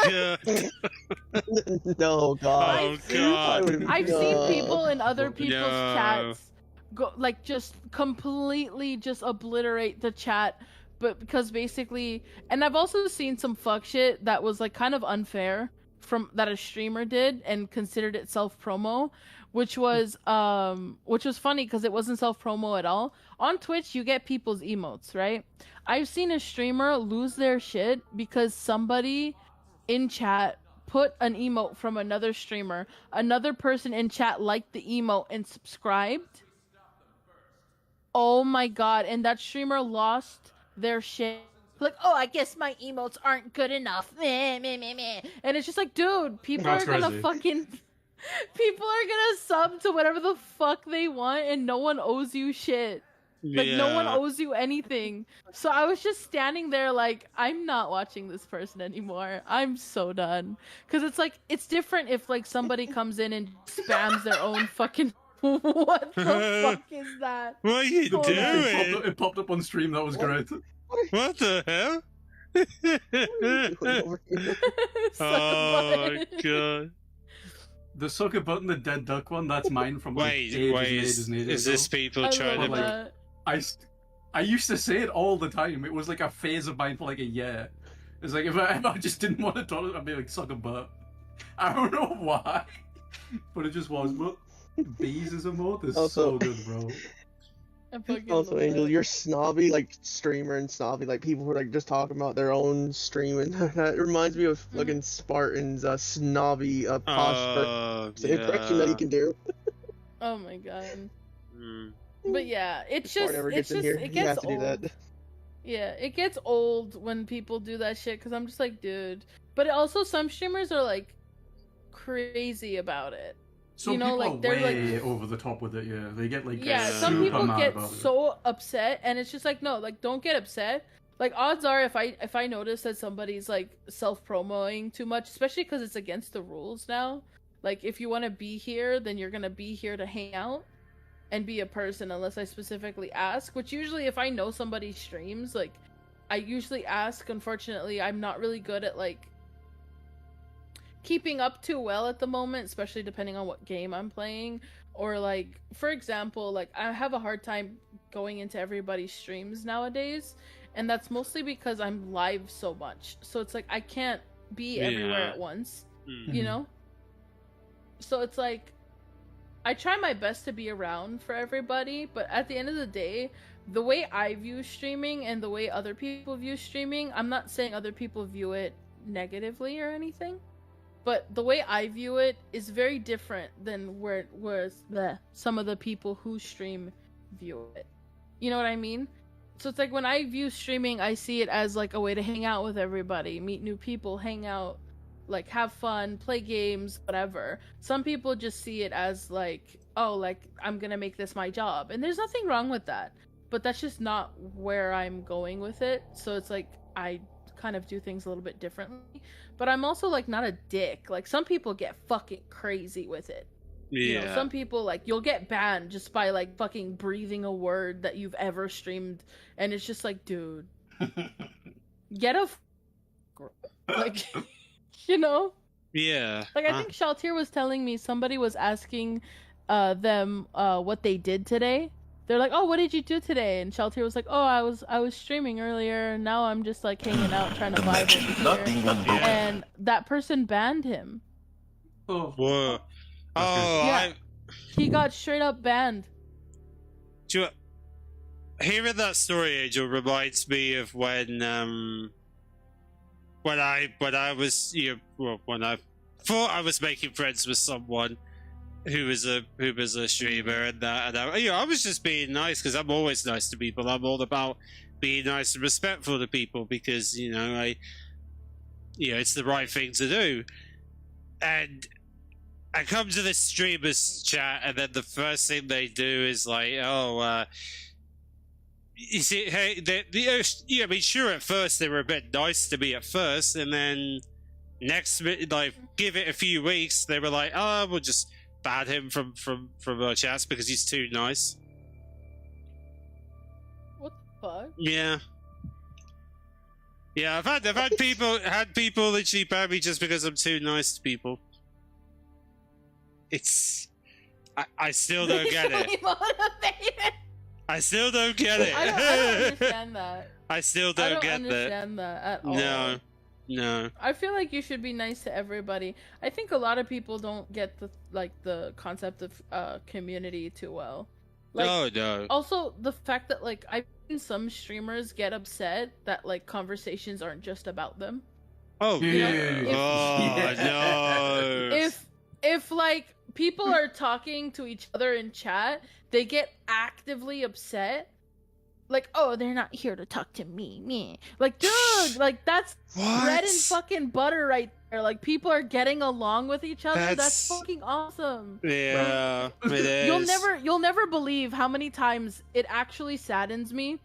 god. No, God. Oh god. I've seen people in other people's No. chats go like just completely just obliterate the chat, but because basically, and I've also seen some fuck shit that was like kind of unfair from that a streamer did and considered it self promo, which was funny because it wasn't self promo at all. On Twitch, you get people's emotes, right? I've seen a streamer lose their shit because somebody in chat put an emote from another streamer. Another person in chat liked the emote and subscribed. Oh my god, and that streamer lost their shit. Like, oh, I guess my emotes aren't good enough. Meh, meh, meh, meh. And it's just like, dude, people That's are gonna crazy. fucking... People are gonna sub to whatever the fuck they want and no one owes you shit. Like, no one owes you anything. So I was just standing there like, I'm not watching this person anymore. I'm so done. Because it's like, it's different if like somebody comes in and spams their own fucking... What the fuck is that? What are you Hold on. doing? It popped up on stream. That was great. What the hell? Over here. Oh god. The sucker button, the dead duck one, that's mine from like Wait, ages and ages is this ago. people I trying love to... that. I used to say it all the time. It was like a phase of mine for like a year. It's like if I just didn't want to talk, I'd be like suck a butt. I don't know why, but it just was. But bees is a mode is Also- so good, bro. I fucking Also, love Angel, that. you're snobby, like streamer and snobby, like people who are like just talking about their own stream, and that reminds me of fucking Spartan's snobby posh impression that he can do. Oh my god. Mm. But yeah, it's Before just, it ever it's gets in just, here, it you have gets to do old. that. Yeah, it gets old when people do that shit because I'm just like, dude. But also, some streamers are like crazy about it. Some You know, people like, are they're, way like- over the top with it. Yeah, they get like Yeah, some super people mad get about it. so upset, and it's just like, no, like, don't get upset. Like, odds are, if I notice that somebody's like self-promoting too much, especially because it's against the rules now. Like, if you want to be here, then you're gonna be here to hang out and be a person, unless I specifically ask. Which usually, if I know somebody streams, like, I usually ask. Unfortunately, I'm not really good at like keeping up too well at the moment, especially depending on what game I'm playing. Or like, for example, like I have a hard time going into everybody's streams nowadays, and that's mostly because I'm live so much. So it's like I can't be everywhere Yeah. at once, Mm. you know? So it's like I try my best to be around for everybody, but at the end of the day, the way I view streaming and the way other people view streaming, I'm not saying other people view it negatively or anything, but the way I view it is very different than where some of the people who stream view it. You know what I mean? So it's like when I view streaming, I see it as like a way to hang out with everybody, meet new people, hang out, like have fun, play games, whatever. Some people just see it as like, oh, like I'm gonna make this my job, and there's nothing wrong with that, but that's just not where I'm going with it. So it's like I kind of do things a little bit differently, but I'm also like not a dick. Like some people get fucking crazy with it. You know, Yeah. some people like you'll get banned just by like fucking breathing a word that you've ever streamed, and it's just like, dude, get like, you know. Yeah. Like, I think Shaltier was telling me somebody was asking them what they did today. They're like, oh, what did you do today? And Shaltier was like, oh, I was streaming earlier, and now I'm just like hanging out trying to vibe over here. And that person banned him. Oh, Whoa. Oh, Yeah. He got straight up banned. Hearing that story, Angel, reminds me of when I was when I thought I was making friends with someone who was a streamer, and I was just being nice because I'm always nice to people. I'm all about being nice and respectful to people because it's the right thing to do. And I come to this streamers chat, and then the first thing they do is like, you see, hey, I mean, sure, at first they were a bit nice to me at first, and then next, like, give it a few weeks, they were like, oh, we'll just ban him from our chats because he's too nice. What the fuck? Yeah. Yeah, I've had people literally ban me just because I'm too nice to people. It's I still don't get it. Motivated. I still don't get it. I don't understand that. I still I don't don't get understand that at all. No. I feel like you should be nice to everybody. I think a lot of people don't get the concept of community too well. Like, No. Also, the fact that like I've seen some streamers get upset that like conversations aren't just about them. Oh Yeah. Oh no. If like people are talking to each other in chat, they get actively upset. Like, oh, they're not here to talk to me. Like, dude, like that's bread and fucking butter right there. Like, people are getting along with each other. That's fucking awesome. Yeah, it is. You'll never believe how many times it actually saddens me.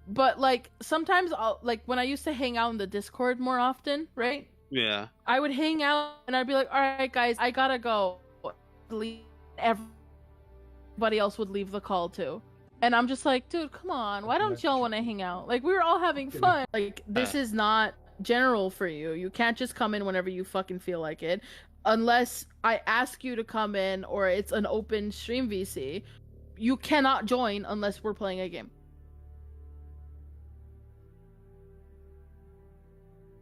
But like sometimes I'll like when I used to hang out in the Discord more often, right? Yeah. I would hang out and I'd be like, all right, guys, I gotta go. Everybody else would leave the call too. And I'm just like, dude, come on. Why don't y'all want to hang out? Like, we were all having fun. Like, this is not general for you. You can't just come in whenever you fucking feel like it. Unless I ask you to come in or it's an open stream VC. You cannot join unless we're playing a game.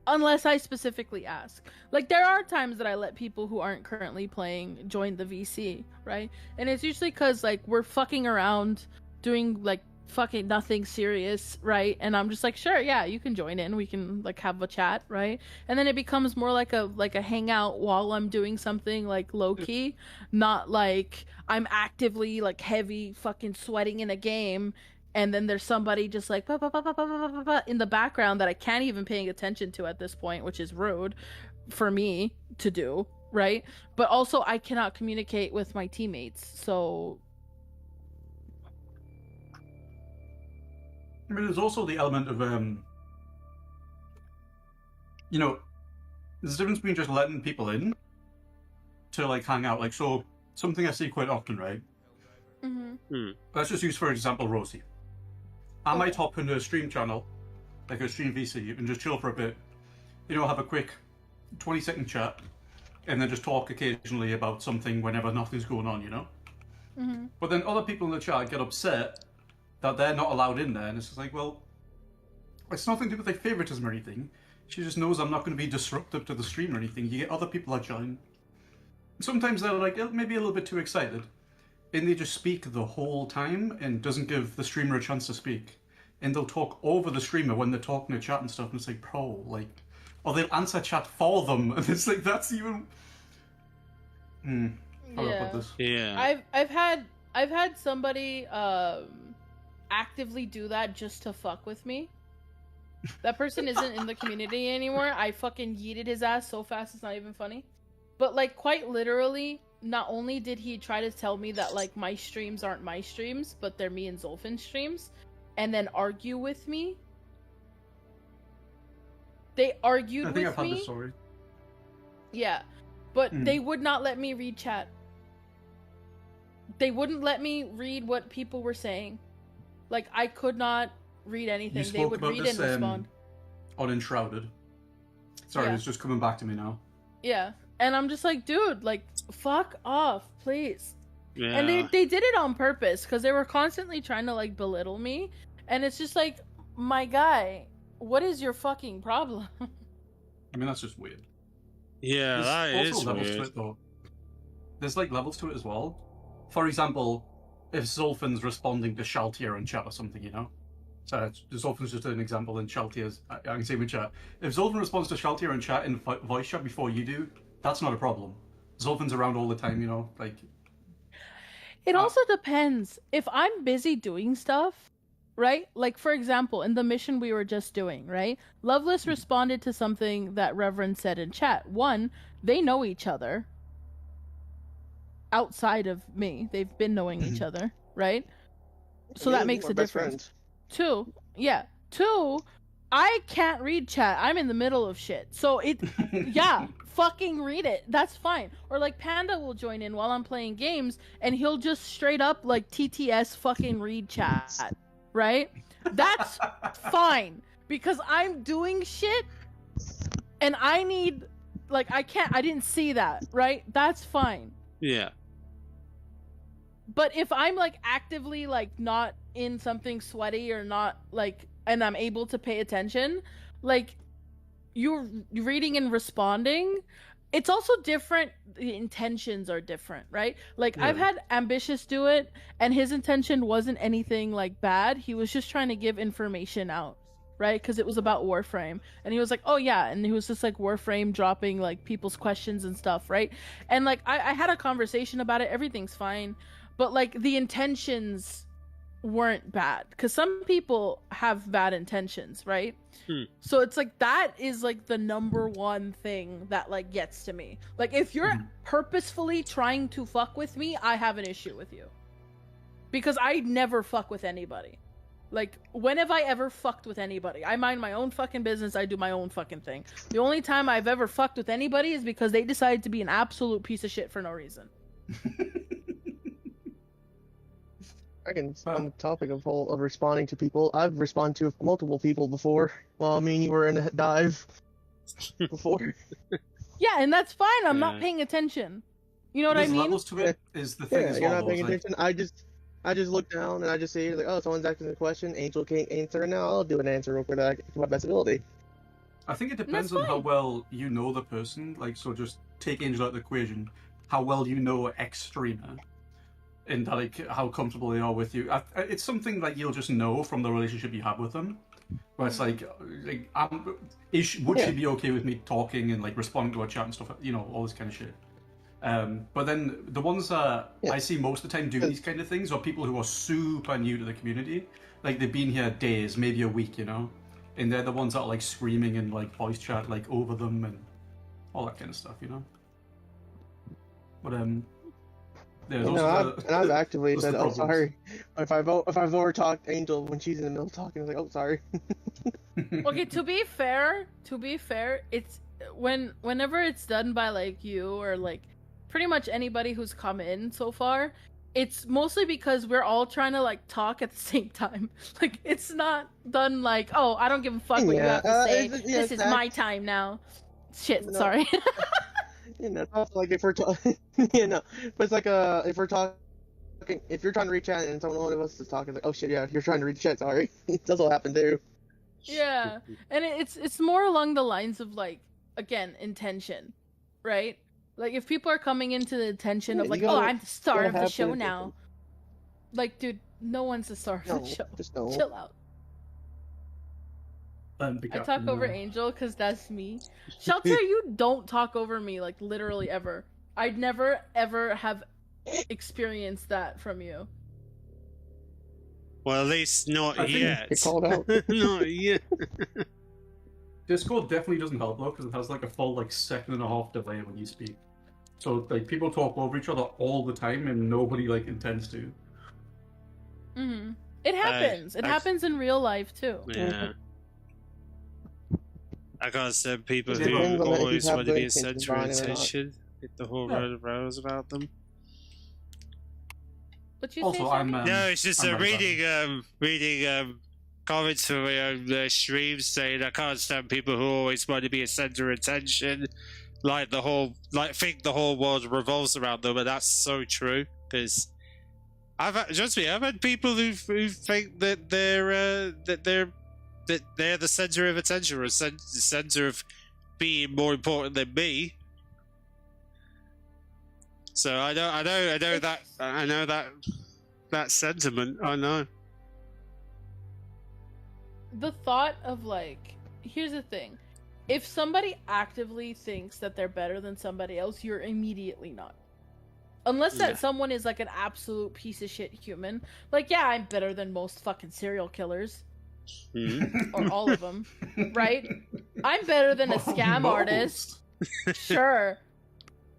Unless I specifically ask. Like, there are times that I let people who aren't currently playing join the VC, right? And it's usually because, like, we're fucking around doing, like, fucking nothing serious, right? And I'm just like, sure, yeah, you can join in. We can, like, have a chat, right? And then it becomes more like a hangout while I'm doing something, like, low-key. Not like I'm actively, like, heavy fucking sweating in a game and then there's somebody just like in the background that I can't even paying attention to at this point, which is rude for me to do, right? But also I cannot communicate with my teammates, so I mean, there's also the element of you know, there's a difference between just letting people in to like hang out. Like, so something I see quite often, right? Let's just use for example Rosie. I might hop into a stream channel, like a stream VC, and just chill for a bit. You know, have a quick 20-second chat, and then just talk occasionally about something whenever nothing's going on, you know? But then other people in the chat get upset that they're not allowed in there, and it's just like, well, it's nothing to do with like favoritism or anything. She just knows I'm not going to be disruptive to the stream or anything. You get other people that join. Sometimes they're like maybe a little bit too excited. And they just speak the whole time and doesn't give the streamer a chance to speak. And they'll talk over the streamer when they're talking to chat and stuff, and it's like, bro, like... Or they'll answer chat for them, and it's like, that's even... How do I put this? Yeah. I've had somebody actively do that just to fuck with me. That person isn't in the community anymore. I fucking yeeted his ass so fast it's not even funny. But like quite literally... Not only did he try to tell me that like my streams aren't my streams, but they're me and Zolfin's streams, and then argue with me. They argued with me. I think I've heard this story. Yeah, but they would not let me read chat. They wouldn't let me read what people were saying. Like I could not read anything. They would read and respond. On Enshrouded. Sorry, it's just coming back to me now. Yeah. And I'm just like, dude, like, fuck off, please. Yeah. And they did it on purpose, because they were constantly trying to, like, belittle me. And it's just like, my guy, what is your fucking problem? I mean, that's just weird. Yeah, that is levels weird. to it, though. There's, like, levels to it as well. For example, if Zolfin's responding to Shaltier in chat or something, you know? So, Zolfin's just an example, and Shaltier's... I can see him in chat. If Zolfin responds to Shaltier in chat in voice chat before you do... That's not a problem. Zolfin's around all the time, you know, like... It also depends. If I'm busy doing stuff, right? Like, for example, in the mission we were just doing, right? Loveless responded to something that Reverend said in chat. One, they know each other. Outside of me. They've been knowing each other, right? So that makes a difference. Two, I can't read chat. I'm in the middle of shit. So fucking read it. That's fine. Or like Panda will join in while I'm playing games and he'll just straight up like TTS fucking read chat. Right? That's fine. because I'm doing shit and I need, like, I didn't see that, right? That's fine. Yeah. But if I'm like actively like not in something sweaty or not like, and I'm able to pay attention, like you're reading and responding, it's also different. The intentions are different, right? Like I've had Ambitious do it and his intention wasn't anything like bad. He was just trying to give information out, right? Because it was about Warframe and he was like, oh yeah, and he was just like Warframe dropping like people's questions and stuff, right? And like I had a conversation about it, everything's fine, but like the intentions weren't bad because some people have bad intentions, right? So it's like that is like the number one thing that like gets to me. Like if you're purposefully trying to fuck with me, I have an issue with you, because I never fuck with anybody. Like when have I ever fucked with anybody? I mind my own fucking business, I do my own fucking thing. The only time I've ever fucked with anybody is because they decided to be an absolute piece of shit for no reason. On the topic of responding to people, I've responded to multiple people before. Well, I mean, you were in a dive before. Yeah, and that's fine. I'm not paying attention. You know what I mean? Levels to it is the thing Yeah, as you're well. not paying attention. I just look down and I just see like, oh, someone's asking a question. Angel can't answer it now. I'll do an answer real quick to my best ability. I think it depends on how well you know the person. Like, so just take Angel out of the equation. How well you know X streamer. And like how comfortable they are with you. It's something that you'll just know from the relationship you have with them. Where it's like would she be okay with me talking and like responding to her chat and stuff? You know, all this kind of shit. But then the ones that I see most of the time doing these kind of things are people who are super new to the community. Like they've been here days, maybe a week, you know. And they're the ones that are like screaming and like voice chat like over them and all that kind of stuff, you know. But I've actively said, "Oh, sorry." If I've overtalked Angel when she's in the middle of talking, I was like, "Oh, sorry." Okay, to be fair, it's whenever it's done by like you or like pretty much anybody who's come in so far, it's mostly because we're all trying to like talk at the same time. Like it's not done like, "Oh, I don't give a fuck what you have to say. This is my time now." Shit, sorry. You know, it's also like if we're talking, you know, but it's like if we're talking, if you're trying to reach chat and one of us is talking, like, oh shit, yeah, you're trying to reach chat, sorry. That's what happened too. Yeah, and it's more along the lines of like, again, intention, right? Like if people are coming into the intention of like, oh, I'm the star of the show now. Like, dude, no one's the star of the show. Just no. Chill out. I talk over Angel because that's me. Shelter, you don't talk over me, like literally ever. I'd never ever have experienced that from you. Well, at least not yet. Get called out. Not yet. Discord definitely doesn't help though, because it has like a full like 1.5 second delay when you speak. So like people talk over each other all the time, and nobody like intends to. Mm-hmm. It happens. It happens in real life too. Yeah. I can't stand people who always want to be a center of attention. Get the whole road of rows about them. But you also, say no, it's just reading comments from my own streams saying I can't stand people who always want to be a center of attention, like think the whole world revolves around them, and that's so true. Because I've had people who think that they're the center of attention or the center of being more important than me. So I know that sentiment. I know. The thought of like, here's the thing: if somebody actively thinks that they're better than somebody else, you're immediately not. Unless that someone is like an absolute piece of shit human. Like, yeah, I'm better than most fucking serial killers. Or all of them, right? I'm better than a scam artist. Sure.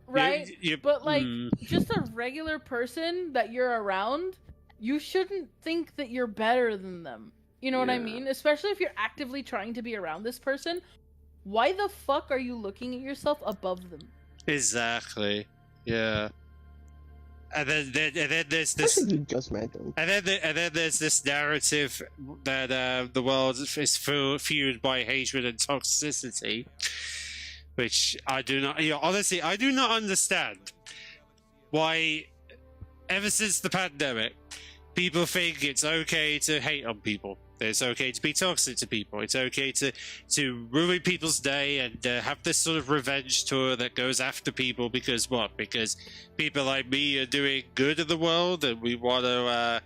Right? But like, just a regular person that you're around, you shouldn't think that you're better than them. You know what I mean? Especially if you're actively trying to be around this person. Why the fuck are you looking at yourself above them? Exactly. Yeah. And then there's I this, think you just mentioned. and then there's this narrative that the world is fueled by hatred and toxicity, which I do not. Honestly, I do not understand why. Ever since the pandemic, people think it's okay to hate on people. It's okay to be toxic to people. It's okay to ruin people's day and have this sort of revenge tour that goes after people because what? Because people like me are doing good in the world and we want to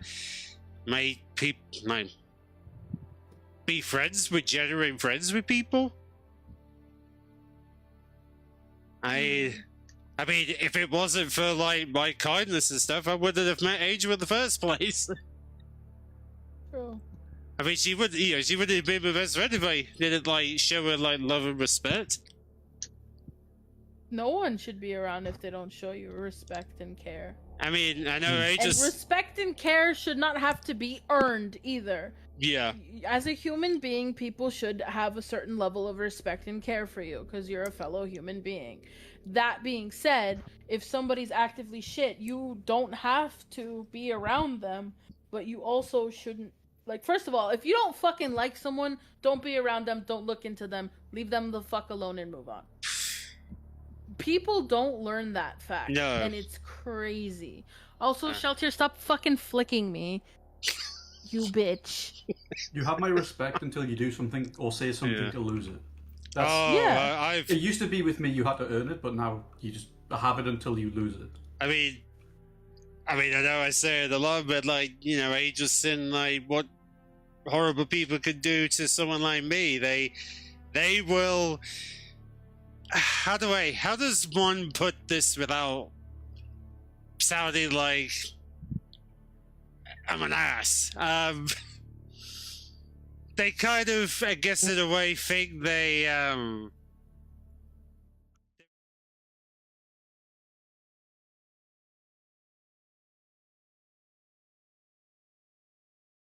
be friends with genuine friends with people. I mean, if it wasn't for like my kindness and stuff, I wouldn't have met Angel in the first place. True. I mean, she wouldn't have been my best friend if I didn't like show her like love and respect. No one should be around if they don't show you respect and care. I mean, I know And respect and care should not have to be earned either. Yeah. As a human being, people should have a certain level of respect and care for you because you're a fellow human being. That being said, if somebody's actively shit, you don't have to be around them, but you also shouldn't. Like, first of all, if you don't fucking like someone, don't be around them, don't look into them, leave them the fuck alone and move on. People don't learn that fact. No. And it's crazy. Also, Shelter, stop fucking flicking me. You bitch. You have my respect until you do something or say something to lose it. That's, Yeah. It used to be with me, you had to earn it, but now you just have it until you lose it. I mean, I know I say it a lot, but like, Angel Sin, like, what horrible people could do to someone like me, they will. How does one put this without sounding like I'm an ass? They kind of, I guess in a way, think they